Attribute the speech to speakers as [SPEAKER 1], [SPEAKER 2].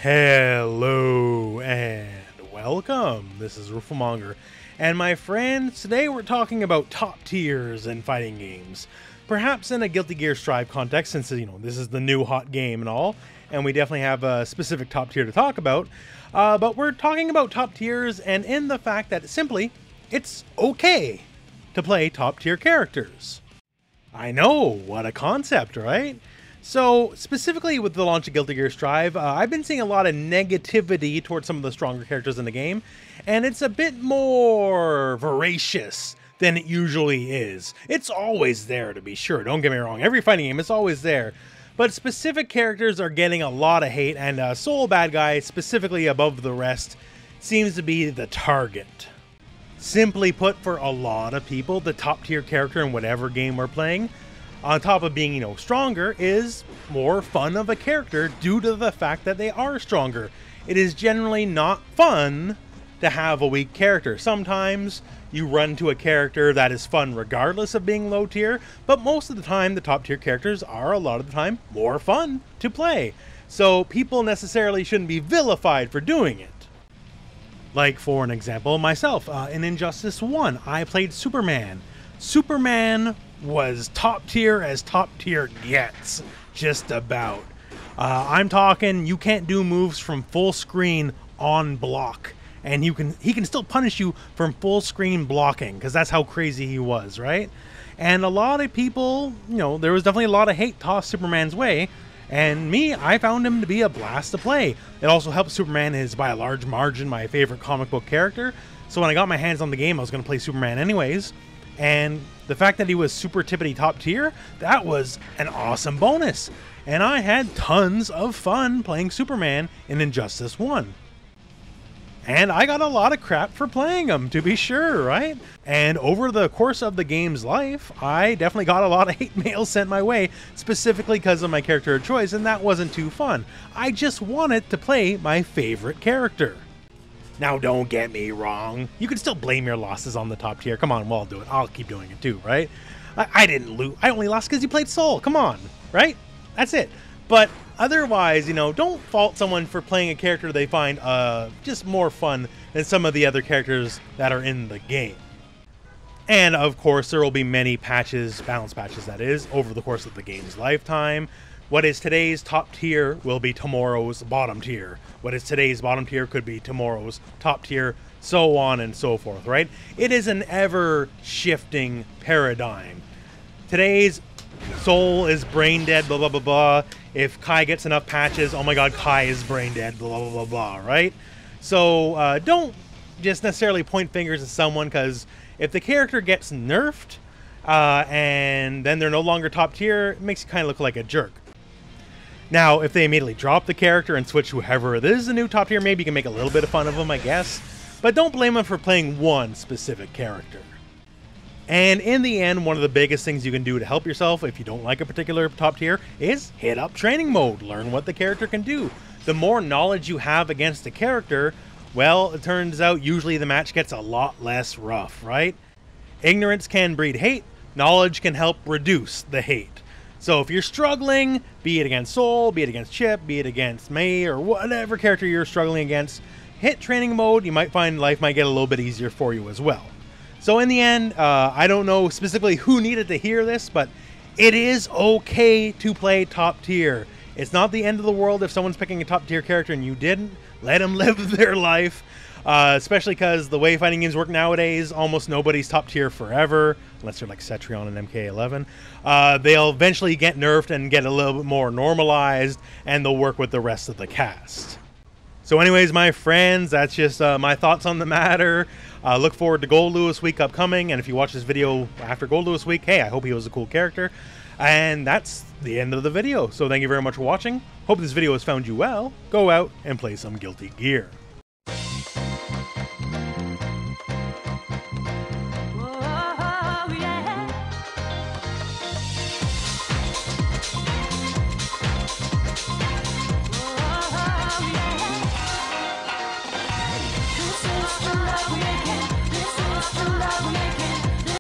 [SPEAKER 1] Hello and welcome. This is rooflemonger, and my friends, today we're talking about top tiers in fighting games. Perhaps in a Guilty Gear Strive context, since this is the new hot game and all, and we definitely have a specific top tier to talk about. But we're talking about top tiers, and in the fact that simply it's okay to play top tier characters. I know, what a concept, right? So, specifically with the launch of Guilty Gear Strive, I've been seeing a lot of negativity towards some of the stronger characters in the game, and it's a bit more voracious than it usually is. It's always there, to be sure, don't get me wrong. Every fighting game, it's always there. But specific characters are getting a lot of hate, and Soul Bad Guy, specifically above the rest, seems to be the target. Simply put, for a lot of people, the top tier character in whatever game we're playing, on top of being, stronger, is more fun of a character due to the fact that they are stronger. It is generally not fun to have a weak character. Sometimes you run to a character that is fun regardless of being low tier, but most of the time the top tier characters are a lot of the time more fun to play. So people necessarily shouldn't be vilified for doing it. Like for an example, myself, in Injustice 1, I played Superman. Superman was top tier as top tier gets, just about. I'm talking, you can't do moves from full screen on block, and he can still punish you from full screen blocking, because that's how crazy he was, right? And a lot of people, there was definitely a lot of hate tossed Superman's way, and me, I found him to be a blast to play. It also helps. Superman is by a large margin my favorite comic book character, so when I got my hands on the game, I was going to play Superman anyways. And the fact that he was super tippity top tier, that was an awesome bonus. And I had tons of fun playing Superman in Injustice 1. And I got a lot of crap for playing him, to be sure, right? And over the course of the game's life, I definitely got a lot of hate mail sent my way, specifically because of my character of choice, and that wasn't too fun. I just wanted to play my favorite character. Now, don't get me wrong. You can still blame your losses on the top tier. Come on, we'll do it. I'll keep doing it too, right? I didn't lose. I only lost because you played Soul. Come on, right? That's it. But otherwise, don't fault someone for playing a character they find just more fun than some of the other characters that are in the game. And of course, there will be many patches, balance patches that is, over the course of the game's lifetime. What is today's top tier will be tomorrow's bottom tier. What is today's bottom tier could be tomorrow's top tier, so on and so forth, right? It is an ever-shifting paradigm. Today's Soul is brain dead, blah, blah, blah, blah. If Kai gets enough patches, oh my god, Kai is brain dead, blah, blah, blah, blah, right? So don't just necessarily point fingers at someone, because if the character gets nerfed and then they're no longer top tier, it makes you kind of look like a jerk. Now, if they immediately drop the character and switch whoever it is the new top tier, maybe you can make a little bit of fun of them, I guess. But don't blame them for playing one specific character. And in the end, one of the biggest things you can do to help yourself if you don't like a particular top tier is hit up training mode. Learn what the character can do. The more knowledge you have against a character, well, it turns out usually the match gets a lot less rough, right? Ignorance can breed hate. Knowledge can help reduce the hate. So if you're struggling, be it against Soul, be it against Chip, be it against May, or whatever character you're struggling against, hit training mode. You might find life might get a little bit easier for you as well. So in the end, I don't know specifically who needed to hear this, but it is okay to play top tier. It's not the end of the world if someone's picking a top tier character and you didn't. Let them live their life. Especially because the way fighting games work nowadays, almost nobody's top tier forever, unless they're like Cetrion and MK11. They'll eventually get nerfed and get a little bit more normalized, and they'll work with the rest of the cast. So anyways, my friends, that's just my thoughts on the matter. Look forward to Gold Lewis Week upcoming, and if you watch this video after Gold Lewis Week, hey, I hope he was a cool character. And that's the end of the video. So thank you very much for watching. Hope this video has found you well. Go out and play some Guilty Gear.